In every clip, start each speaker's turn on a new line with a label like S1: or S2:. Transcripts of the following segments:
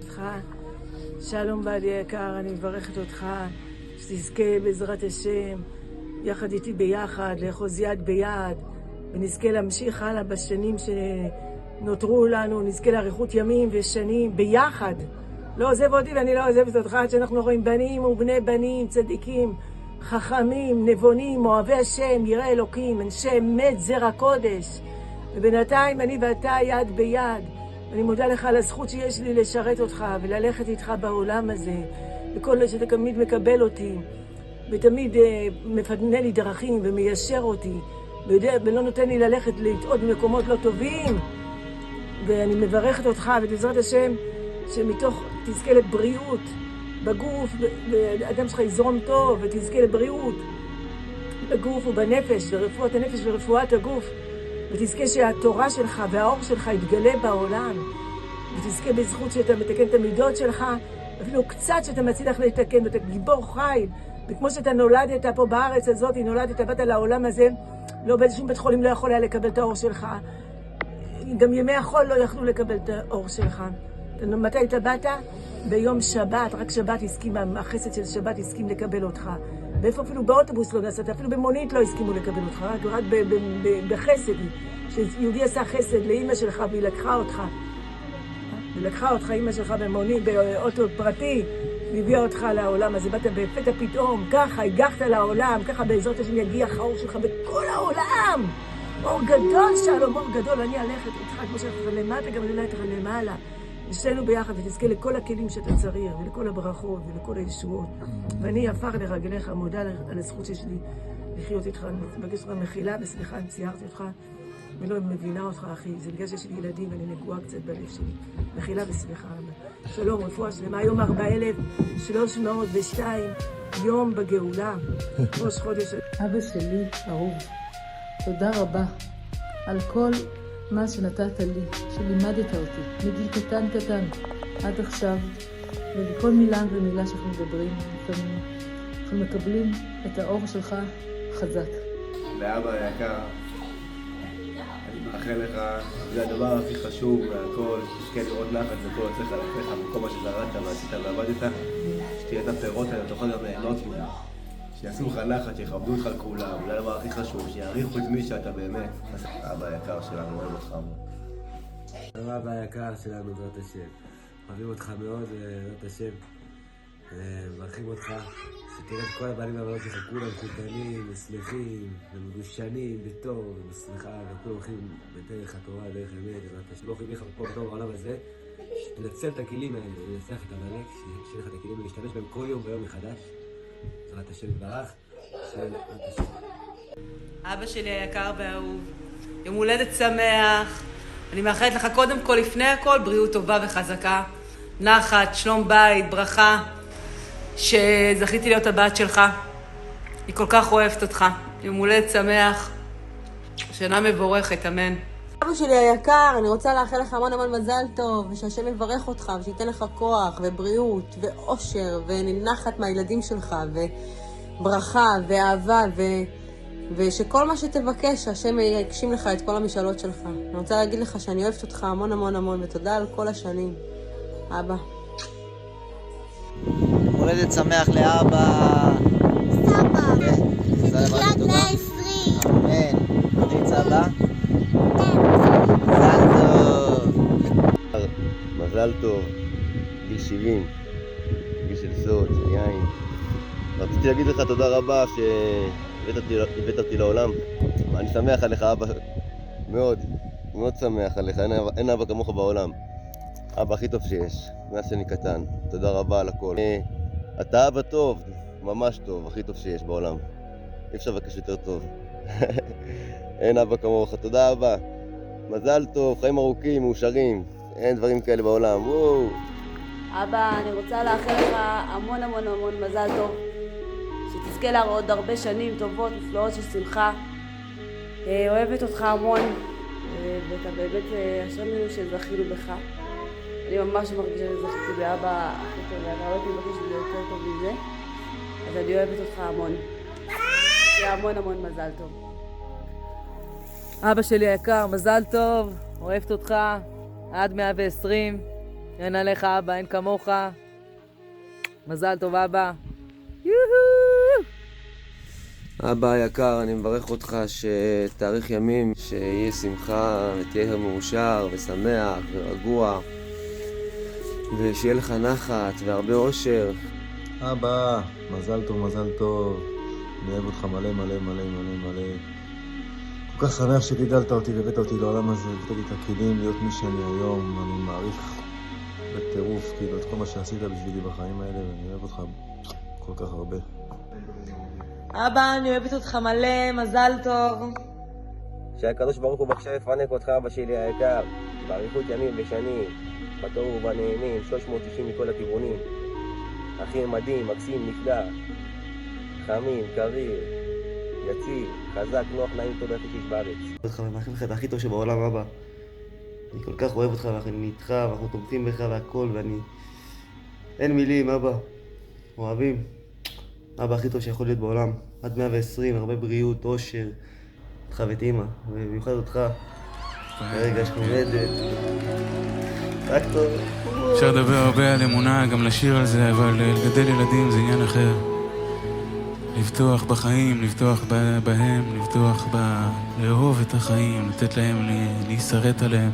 S1: אותך. שלום בעלי יקר, אני מברכת אותך שתזכה בעזרת השם יחד איתי ביחד, לאחוז יד ביד, ונזכה להמשיך הלאה בשנים שנותרו לנו, נזכה לאריכות ימים ושנים ביחד. לא עוזב אותי ואני לא עוזבת אותך, עד שאנחנו רואים בנים ובני בנים, צדיקים, חכמים, נבונים, אוהבי השם, יראי אלוקים, אנשי אמת זרע קודש. ובינתיים אני ואתה יד ביד. אני מודה לך על הזכות שיש לי לשרת אותך וללכת איתך בעולם הזה, וכל שאתה תמיד מקבל אותי ותמיד מפנה לי דרכים ומיישר אותי ולא נותן לי ללכת לטעות במקומות לא טובים. ואני מברכת אותך ובעזרת השם שמתוך תזכה לבריאות בגוף, והאדם שלך יזרום טוב ותזכה לבריאות בגוף ובנפש, ורפואת הנפש ורפואת הגוף, ותזכה שהתורה שלך והאור שלך יתגלה בעולם, ותזכה בזכות שאתה מתקן את המידות שלך, אפילו קצת שאתה מצליח לתקן, ואתה גיבור חי, וכמו שאתה נולדת פה בארץ הזאת, נולדת, באת לעולם הזה, לא באיזשום בית חולים לא יכול היה לקבל את האור שלך, גם ימי החול לא יכלו לקבל את האור שלך. מתי אתה באת? ביום שבת, רק שבת הסכים, החסד של שבת הסכים לקבל אותך. ואיפה אפילו באוטובוס לא נסעת, אפילו במונית לא הסכימו לקבל אותך, רק בחסד. שיהודי עשה חסד לאמא שלך והיא לקחה אותך. היא לקחה אותך, אמא שלך במונית, באוטו פרטי, והביאה אותך לעולם הזה. באת בפתע פתאום, ככה, הגחת לעולם, ככה בעזרת השם יגיע האור שלך בכל העולם. אור גדול שלום, אור גדול, אני אלכת איתך כמו שאתה למטה, גם אני אלכת איתך למעלה. נשתנו ביחד ותזכה לכל הכלים שאתה צריך, ולכל הברכות ולכל הישועות. ואני עפר לרגליך, מודה על הזכות שיש לי לחיות איתך. אני מבקש לך מחילה וסליחה, אני ציירתי אותך ולא מבינה אותך, אחי. זה בגלל שיש לי ילדים ואני נגועה קצת בלב שלי. מחילה וסליחה. שלום, רפואה שלמה. יום 4,302, יום בגאולה. ראש חודש.
S2: אבא שלי, אהוב, תודה רבה על כל מה שנתת לי, שלימדת אותי, מגיל קטן עד עכשיו, ובכל מילה ומילה שאנחנו מדברים, לפעמים אנחנו מקבלים את האור שלך חזק.
S3: לאבא היקר, אני מאחל לך, זה הדבר הכי חשוב מהכל, שתזכה לראות נחת וכל יוצאך לפניך, מכל מה שזרעת ועשית ועבדת, שתהיה את הפירות האלה, תוכל גם ליהנות ממנו. שיעשו לך נחת, שיכבדו אותך לכולם, זה הדבר הכי חשוב, שיעריכו את מי שאתה באמת. אבא היקר שלנו, אוהב אותך.
S4: אבא היקר שלנו, בעזרת השם. אוהבים אותך מאוד, בעזרת השם. מברכים אותך, שתראה את כל הבנים והבנות שלך, כולם חותנים, שמחים, ומגושנים, בטוב, ובשמחה, וכולם הולכים בדרך התורה, דרך אמת, בעזרת השם. לא הולכים לך פה בתור בעולם הזה, שתנצל את הכלים האלה, לנצח את המלך, שיהיה לך את הכלים ולהשתמש בהם כל יום ויום מחדש. בעזרת השם יתברך, בעזרת השם.
S1: אבא שלי היקר והאהוב, יום הולדת שמח. אני מאחלת לך קודם כל, לפני הכל, בריאות טובה וחזקה, נחת, שלום בית, ברכה, שזכיתי להיות הבת שלך. היא כל כך אוהבת אותך. יום הולדת שמח, שנה מבורכת, אמן.
S5: אבא שלי היקר, אני רוצה לאחל לך המון המון מזל טוב, ושהשם יברך אותך, ושייתן לך כוח ובריאות ואושר ונחת מהילדים שלך, וברכה ואהבה, ושכל מה שתבקש, השם יגשים לך את כל המשאלות שלך. אני רוצה להגיד לך שאני אוהבת אותך המון המון המון, ותודה על כל השנים. אבא.
S6: מולדת שמח לאבא.
S7: סבא. שתחיה עד 120.
S6: אמן. מריץ אבא.
S3: מזל טוב, גיל 70, גיל של סוד, של יין. רציתי להגיד לך תודה רבה שהבאת אותי לעולם. אני שמח עליך אבא, מאוד, מאוד שמח עליך, אין אבא כמוך בעולם. אבא הכי טוב שיש, מאז שאני קטן, תודה רבה על הכל. אתה אבא טוב, ממש טוב, הכי טוב שיש בעולם. אי אפשר לבקש יותר טוב. אין אבא כמוך, תודה אבא. מזל טוב, חיים ארוכים, מאושרים, אין דברים כאלה בעולם, וואו.
S5: אבא, אני רוצה לאחל לך המון המון המון מזל טוב, שתזכה לעוד הרבה שנים טובות, נפלאות של שמחה. אוהבת אותך המון, ואתה באמת אשרנו שזכינו בך. אני ממש מרגישה שזכיתי באבא הכי טוב, ואתה לא תבקש שזה יותר טוב מזה, אז אני אוהבת אותך המון. שיהיה המון המון מזל טוב.
S1: אבא שלי היקר, מזל טוב, אוהבת אותך עד 120.
S2: אין עליך אבא, אין כמוך. מזל טוב אבא.
S4: אבא היקר, אני מברך אותך שתאריך ימים, שיהיה שמחה ותהיה מאושר ושמח ורגוע, ושיהיה לך נחת והרבה אושר.
S8: אבא, מזל טוב, מזל טוב. אני אוהב אותך מלא מלא מלא מלא מלא. כל כך שמח שגידלת אותי והבאת אותי לעולם הזה, הבאת לי את הכלים להיות מי שאני היום. אני מעריך בטירוף כאילו את כל מה שעשית בשבילי בחיים האלה, ואני אוהב אותך כל כך הרבה.
S2: אבא, אני אוהבת אותך מלא, מזל טוב.
S3: שהקדוש ברוך הוא בבקשה יפנק אותך, אבא שלי היקר, באריכות ימים ושנים, בטוב ובנעימים, 390 מכל הכיוונים. הכי מדהים, מקסים, נפלא, חמים, קריר, יציב, חזק, נוח, נעים, טוב הכי שיש בארץ. אותך ומאחל לך את הכי טוב שבעולם, אבא. אני כל כך אוהב אותך ואני איתך ואנחנו תומכים בך והכל, ואני... אין מילים, אבא. אוהבים. אבא הכי טוב שיכול להיות בעולם. עד 120, הרבה בריאות, אושר. אותך ואת אמא, ובמיוחד אותך. ברגע שכמדת. רק טוב.
S9: אפשר לדבר הרבה על אמונה, גם לשיר על זה, אבל לגדל ילדים זה עניין אחר. לפתוח בחיים, לפתוח בהם, לפתוח לאהוב את החיים, לתת להם להישרט עליהם.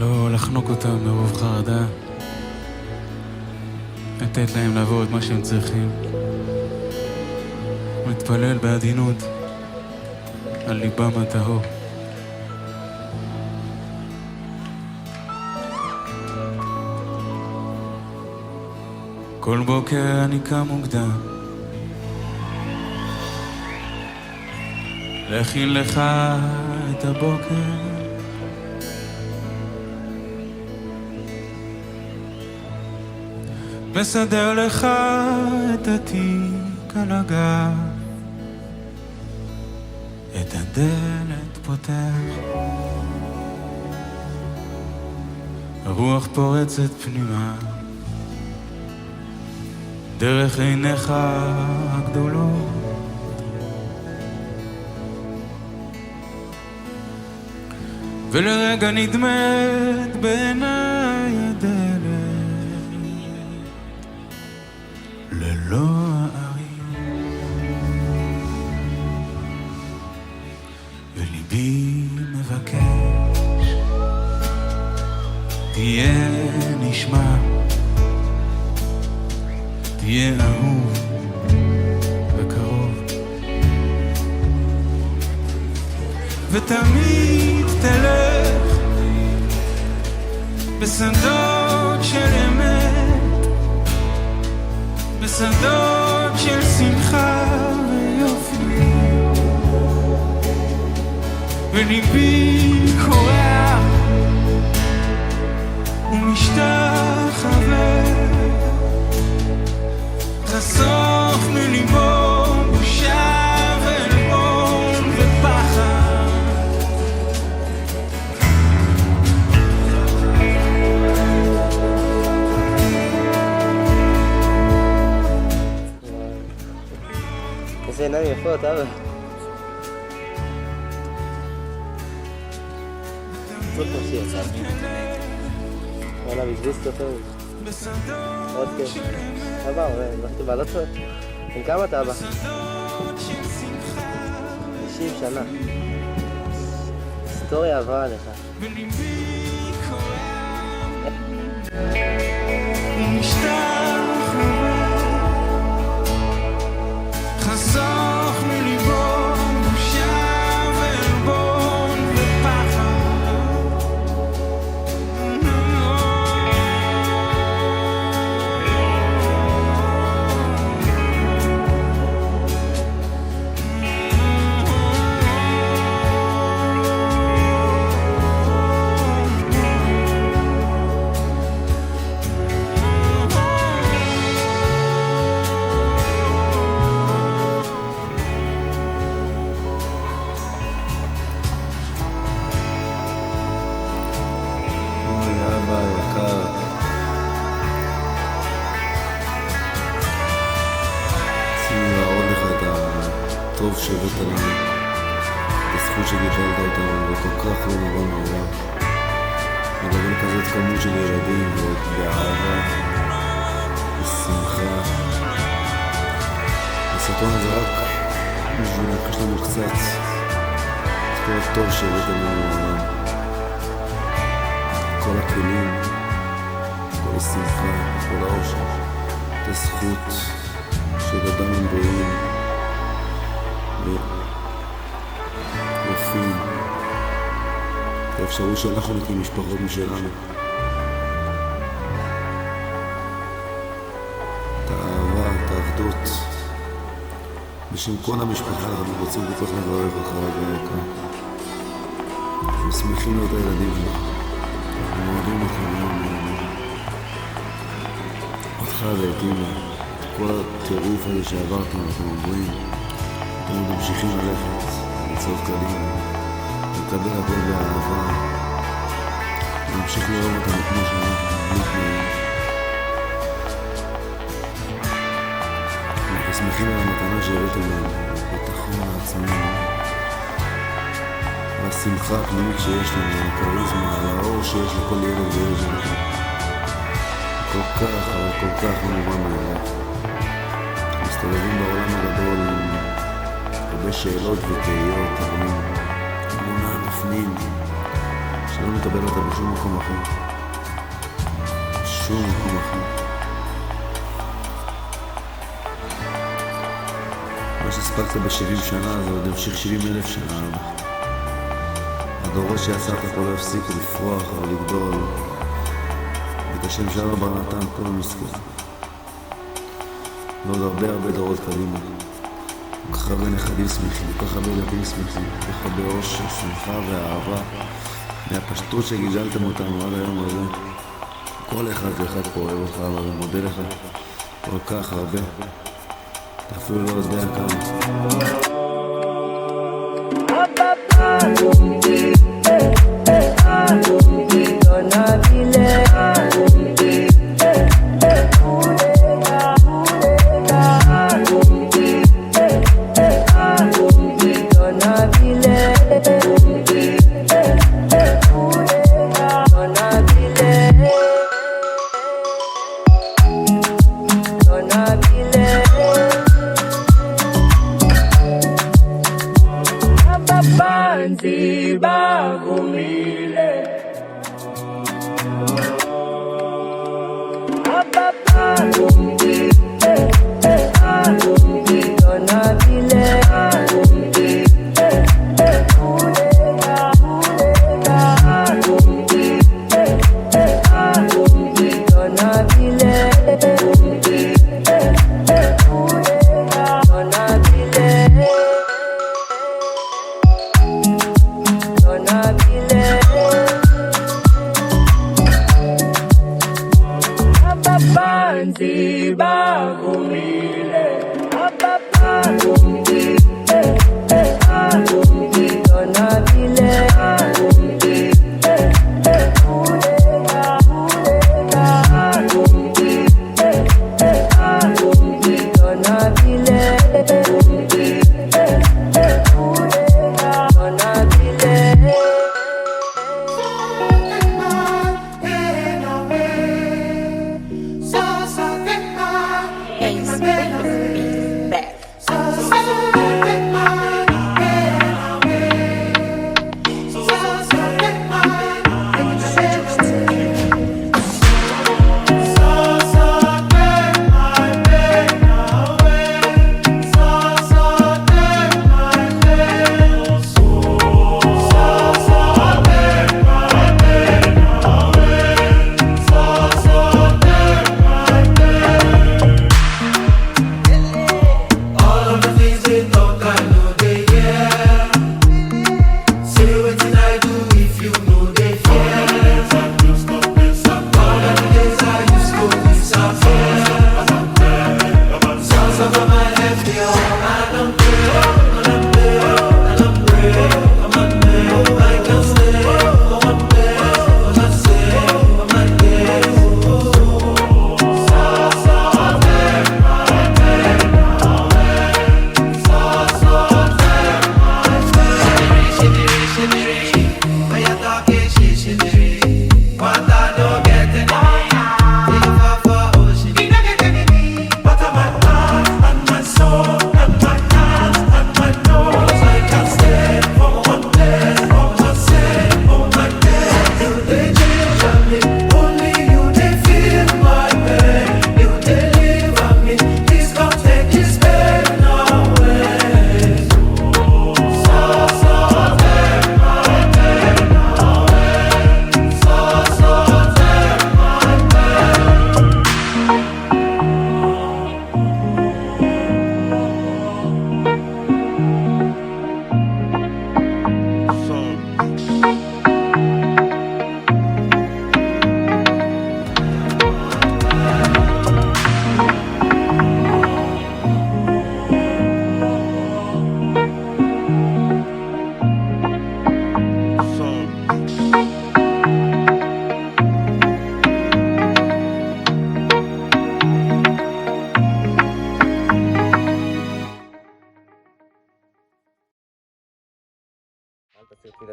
S9: לא לחנוק אותם מרוב חרדה. לתת להם לעבור את מה שהם צריכים. מתפלל בעדינות על ליבם הטהור. כל בוקר אני קם מוקדם להכין לך את הבוקר, מסדר לך את התיק על הגב, את הדלת פותח, הרוח פורצת פנימה דרך עיניך הגדולות, ולרגע נדמת בעיניי הדלת ללא הערים, וליבי מבקש תהיה נשמע, תהיה אהוב וקרוב, ותמיד תלך בשדות של אמת, בשדות של שמחה ויופי, וליבי קורע ומשתחווה, חסוך מליבו בושה ועלבון ופחד,
S3: איזה עיניים יפות, אבא. זאת מה שיצא. וואלה, מזביס טוב. עוד כיף. אבא, הלכתי בעלות פה. עם כמה אתה, אבא? 90 שנה. היסטוריה עברה עליך.
S9: חסוך מליבו בושה ועלבון ופחד,
S8: טוב שהבאת לנו, בזכות שגידלת אותנו, וכל כך לא מובן מאליו. לגדל כזאת כמות של ילדים ועוד באהבה, בשמחה. הסרטון הזה רק בשביל להקש לנו קצת את כל הטוב שהבאת לנו לעולם, כל הכלים, כל השמחה, כל האושר, את הזכות של אדם בריאים ויפים, את האפשרות שאנחנו נקים משפחות משלנו, את האהבה, את האחדות. בשם כל המשפחה אנחנו רוצים כל כך לברך אותך היקר. אנחנו שמחים לראות הילדים שלך, אנחנו אוהבים אותך אותך ואת אמא. כל הטירוף הזה שעברתם אנחנו עוברים, אנחנו ממשיכים ללכת לצעוד קדימה, לקבל הכל באהבה, נמשיך לאהוב אותנו כמו שאנחנו בלי תנאים. אנחנו שמחים על המתנה שהבאתם לנו, ביטחון העצמי, על השמחה הפנימית שיש לנו, על הכריזמה, על האור שיש לכל ילד וילד שלכם. כל כך מובן מאליו. מסתובבים בעולם הגדול עם הרבה שאלות ותהיות, אבל אמונה בפנים שלא נקבל אותה בשום מקום אחר. שום מקום אחר. מה שהספקת ב-70 שנה זה עוד ימשיך 70,000 שנה. הדורות שעשת פה לא יפסיקו לפרוח או לגדול. את השם שלנו ברנתן כל המסכן. ועוד הרבה דורות קדימה. כל כך הרבה נכדים שמחים, כל כך הרבה ילדים שמחים, כל כך הרבה אושר, שמחה ואהבה. מהפשטות שגידלתם אותנו עד היום הזה. כל אחד ואחד פה אוהב אותך, אבל אני מודה לך כל כך הרבה. אתה אפילו לא יודע כמה.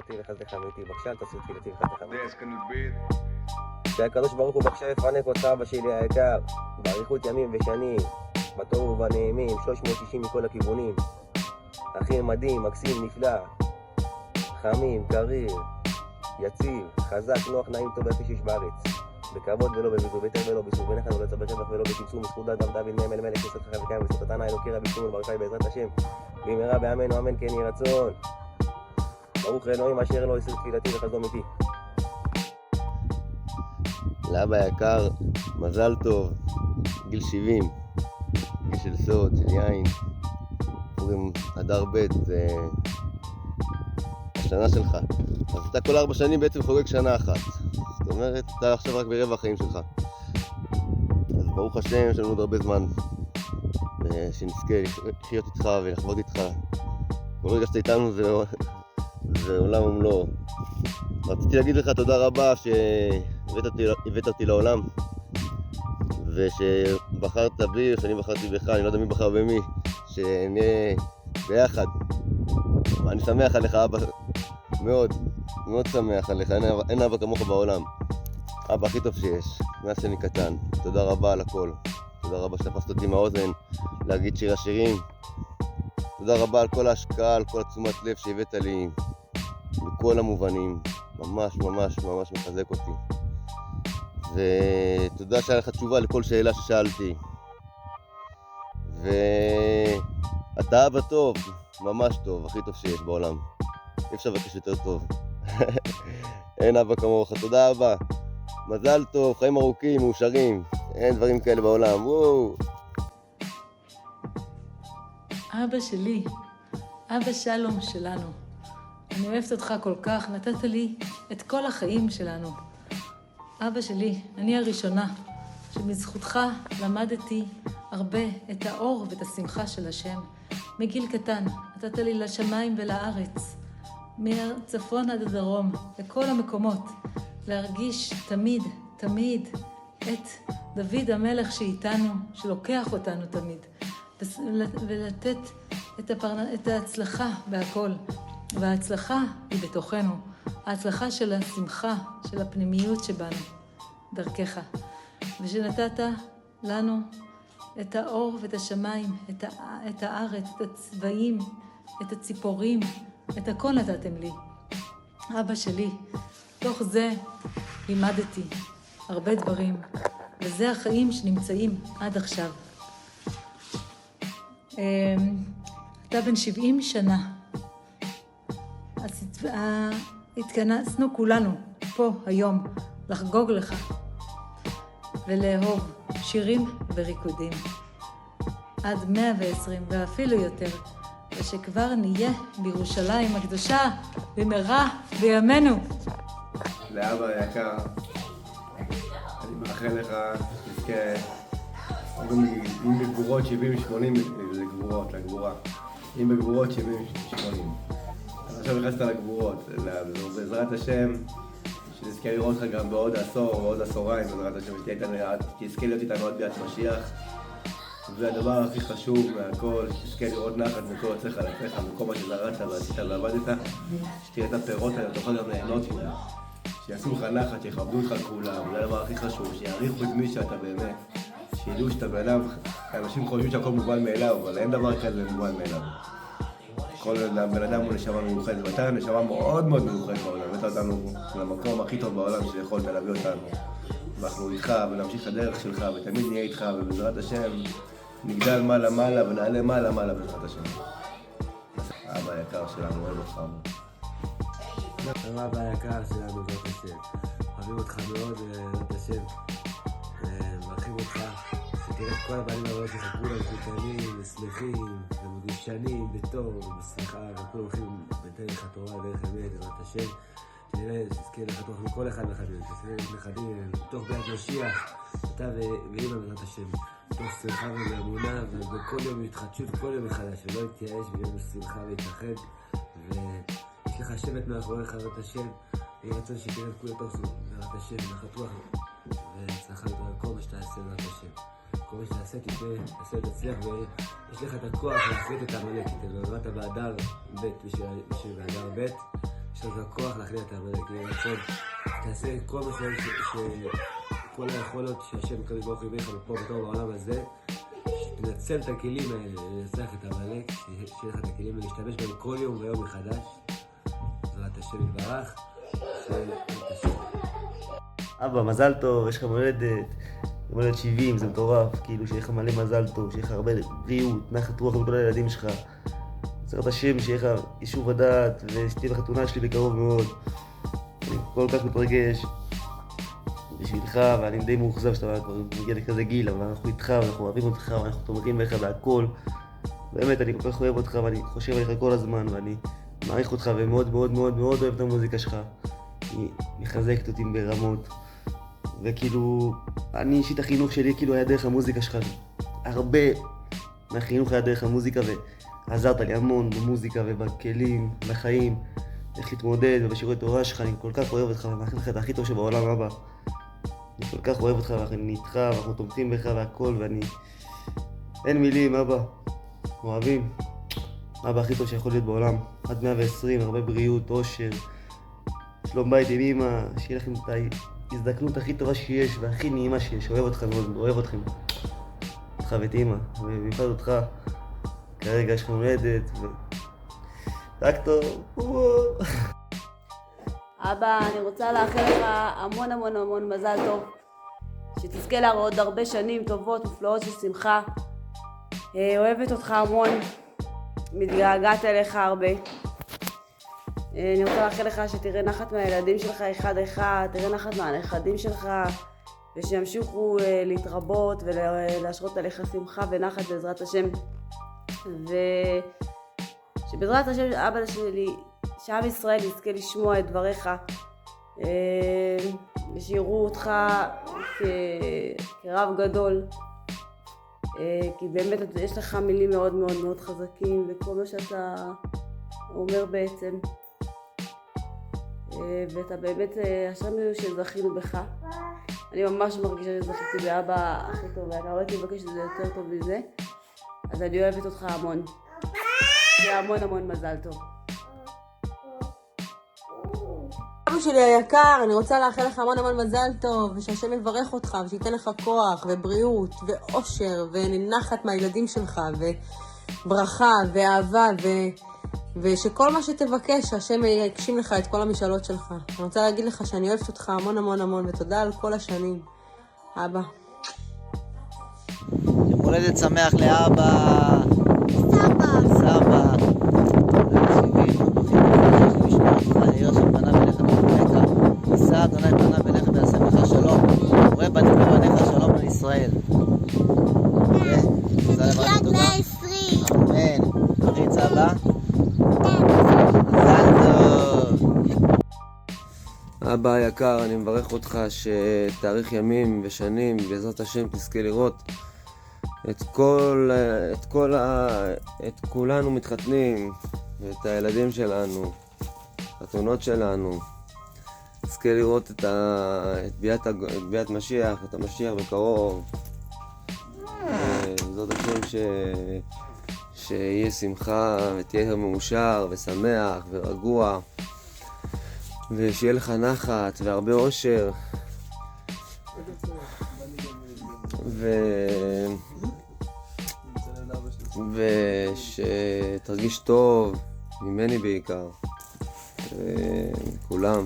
S3: תפילתי וחסדך אמיתי, בבקשה אל תעשו תפילתי וחסדך אמיתי. שהקדוש ברוך הוא בבקשה יפנק אותך אבא שלי היקר, באריכות ימים ושנים, בטוב ובנעימים, 360 מכל הכיוונים. הכי מדהים, מקסים, נפלא, חמים, קריר, יציב, חזק, נוח, נעים, טוב ויפה שיש בארץ. בכבוד ולא בביזור, ביתר ולא ביסור, בנחת ולא צבר שבח ולא בצמצום, בזכות דת דוד מהם מלך יסוד חכם וקיים וסוד התנא אלוקי רבי שמעון בר יוחאי בעזרת השם, במהרה בימינו אמן כן יהי רצון. ברוך אלוהים אשר לא יסיר תפילתי וחסדו אמיתי. לאבא היקר, מזל טוב, גיל 70, גיל של סוד, של יין, פורים אדר ב', זה השנה שלך. אז אתה כל 4 שנים בעצם חוגג שנה אחת. זאת אומרת, אתה עכשיו רק ברבע החיים שלך. אז ברוך השם, יש לנו עוד הרבה זמן שנזכה לחיות איתך ולחוות איתך. כל רגע שאתה איתנו זה עולם ומלואו. רציתי להגיד לך תודה רבה שהבאת אותי לעולם ושבחרת בי ושאני בחרתי בך, אני לא יודע מי בחר במי, שנהיה ביחד. אני שמח עליך אבא, מאוד, מאוד שמח עליך, אין אבא כמוך בעולם. אבא הכי טוב שיש, מאז שאני קטן. תודה רבה על הכל. תודה רבה שתפסת אותי מהאוזן להגיד שיר השירים. תודה רבה על כל ההשקעה, על כל התשומת לב שהבאת לי בכל המובנים. ממש ממש ממש מחזק אותי. ותודה שהיה לך תשובה לכל שאלה ששאלתי. ואתה אבא טוב, ממש טוב, הכי טוב שיש בעולם. אי אפשר לבקש יותר טוב. אין אבא כמוך, תודה אבא. מזל טוב, חיים ארוכים, מאושרים. אין דברים כאלה בעולם. וואו.
S2: אבא שלי, אבא שלום שלנו. אני אוהבת אותך כל כך, נתת לי את כל החיים שלנו. אבא שלי, אני הראשונה, שבזכותך למדתי הרבה את האור ואת השמחה של השם. מגיל קטן, נתת לי לשמיים ולארץ, מהצפון עד הדרום, לכל המקומות, להרגיש תמיד, תמיד את דוד המלך שאיתנו, שלוקח אותנו תמיד, ולתת את ההצלחה בהכל. וההצלחה היא בתוכנו, ההצלחה של השמחה, של הפנימיות שבנו, דרכך. ושנתת לנו את האור ואת השמיים, את הארץ, את הצבעים, את הציפורים, את הכל נתתם לי. אבא שלי, תוך זה לימדתי הרבה דברים, וזה החיים שנמצאים עד עכשיו. אתה בן 70 שנה. התכנסנו כולנו פה היום לחגוג לך ולאהוב שירים וריקודים עד 120 ואפילו יותר, ושכבר נהיה בירושלים הקדושה במהרה בימינו.
S4: לאבא היקר, אני מאחל לך שתזכה, אם בגבורות 70-80 לגבורה, אם בגבורות 70-80. עכשיו נכנסת לגבורות, בעזרת השם, שנזכה לראות אותך גם בעוד עשור או בעוד עשוריים, בעזרת השם, שתזכה להיות איתנו עד ביאת משיח. והדבר הכי חשוב מהכל, שתזכה לראות נחת מכל יוצאך לפניך, מכל מה שזרעת ועשית ועבדת, שתראה את הפירות האלה, תוכל גם ליהנות ממנו. שיעשו לך נחת, שיכבדו אותך כולם, זה הדבר הכי חשוב, שיעריכו את מי שאתה באמת, שידעו שאתה בעיניו, אנשים חושבים שהכל מובן מאליו, אבל אין דבר כזה מובן מאליו. כל בן אדם הוא נשמה מיוחדת, ואתה נשמה מאוד מאוד מיוחדת בעולם, הבאת אותנו למקום הכי טוב בעולם שיכולת להביא אותנו. ואנחנו איתך ונמשיך הדרך שלך ותמיד נהיה איתך, ובעזרת השם נגדל מעלה מעלה ונעלה מעלה מעלה בעזרת השם. אבא היקר שלנו, אוהב אותך. אבא היקר שלנו, בעזרת השם. אוהבים אותך מאוד, בעזרת השם. מברכים אותך, שתראה את כל הבנים והבנות שלך כולם חותנים, שמחים, ומדושנים, בטוב, בשמחה, וכולם הולכים בדרך התורה, דרך אמת, בעזרת השם. שנראה, שתזכה לחתוך מכל אחד ואחדים, שתזכה לחדים, תוך ביאת משיח, אתה ואמא בעזרת השם, תוך שמחה ואמונה, ובכל יום התחדשות, כל יום מחדש, ולא יתייאש, ויהיה לנו שמחה ויתאחד, ויש לך שבט מאחוריך בעזרת השם, יהיה רצון שתראה את כולה תוך בעזרת השם, נחתוך, והצלחה כל מה שתעשה בעזרת השם. כל מה שתעשה תעשה תצליח, ויש לך את הכוח להפריט את העמלק, אתה בעזרת באדר ב' בשביל באדר ב', יש לך כוח להכניע את עמלק, לרצון, תעשה כל מה כל היכולות שהשם הקדוש ברוך הוא הביא לך מפה בתור בעולם הזה, תנצל את הכלים האלה, לנצח את עמלק, שיהיה לך את הכלים ולהשתמש בהם כל יום ויום מחדש. בעזרת השם יתברך,
S3: אבא, מזל טוב, יש לך מולדת 70, זה מטורף, כאילו שיהיה לך מלא מזל טוב, שיהיה לך הרבה בריאות, נחת רוח לכל הילדים שלך. בעזרת השם, שיהיה לך יישוב הדעת, ושתהיה בחתונה שלי בקרוב מאוד. אני כל כך מתרגש בשבילך, ואני די מאוכזב שאתה כבר מגיע לכזה גיל, אבל אנחנו איתך, ואנחנו אוהבים אותך, ואנחנו תומכים בך בהכל. באמת, אני כל כך אוהב אותך, ואני חושב עליך כל הזמן, ואני מעריך אותך, ומאוד מאוד מאוד מאוד אוהב את המוזיקה שלך. היא מחזקת אותי ברמות. וכאילו, אני אישית החינוך שלי כאילו היה דרך המוזיקה שלך. הרבה מהחינוך היה דרך המוזיקה, ועזרת לי המון במוזיקה ובכלים, בחיים, איך להתמודד ובשיעורי תורה שלך. אני כל כך אוהב אותך ומאחל לך את הכי טוב שבעולם, אבא. אני כל כך אוהב אותך ואני איתך ואנחנו תומכים בך והכל, ואני... אין מילים, אבא. אוהבים. אבא הכי טוב שיכול להיות בעולם. עד 120, הרבה בריאות, אושר, שלום בית עם אמא, שיהיה לכם את ההזדקנות הכי טובה שיש והכי נעימה שיש. אוהב אתכם מאוד, אוהב אתכם. אותך ואת אמא, ובמיוחד אותך. כרגע יש מולדת רק טוב.
S5: אבא, אני רוצה לאחל לך המון המון המון מזל טוב. שתזכה לעוד הרבה שנים טובות, מופלאות של שמחה. אוהבת אותך המון. מתגעגעת אליך הרבה. אני רוצה לאחל לך שתראה נחת מהילדים שלך אחד אחד, תראה נחת מהנכדים שלך, ושימשיכו להתרבות ולהשרות עליך שמחה ונחת בעזרת השם. ושבעזרת השם, אבא שלי, שעם ישראל יזכה לשמוע את דבריך, ושיראו אותך כרב גדול, כי באמת יש לך מילים מאוד מאוד מאוד חזקים, וכל מה שאתה אומר בעצם, ואתה באמת אשרנו שזכינו בך. אני ממש מרגישה שזכיתי באבא הכי טוב, ואתה הולך לבקש שזה יותר טוב מזה, אז אני אוהבת אותך המון. והמון המון מזל טוב.
S10: אבא שלי היקר, אני רוצה לאחל לך המון המון מזל טוב, ושהשם יברך אותך, ושייתן לך כוח ובריאות ואושר ונחת מהילדים שלך, וברכה ואהבה, ושכל מה שתבקש, השם יקשים לך את כל המשאלות שלך. אני רוצה להגיד לך שאני אוהבת אותך המון המון המון, ותודה על כל השנים. אבא.
S6: יום הולדת שמח לאבא. סבא. יישא אדוני פניו אליך ויעשה בך שלום, וראה בניך ובניך שלום על ישראל.
S7: שתחיה 120.
S6: אמן. פריץ אבא. מזל טוב.
S4: אבא היקר, אני מברך אותך שתאריך ימים ושנים, בעזרת השם תזכה לראות את כולנו מתחתנים, ואת הילדים שלנו, חתונות שלנו. תזכה לראות את ביאת משיח, את המשיח בקרוב. בעזרת השם שיהיה שמחה ותהיה מאושר ושמח ורגוע, ושיהיה לך נחת והרבה אושר, ושתרגיש טוב ממני בעיקר, כולם.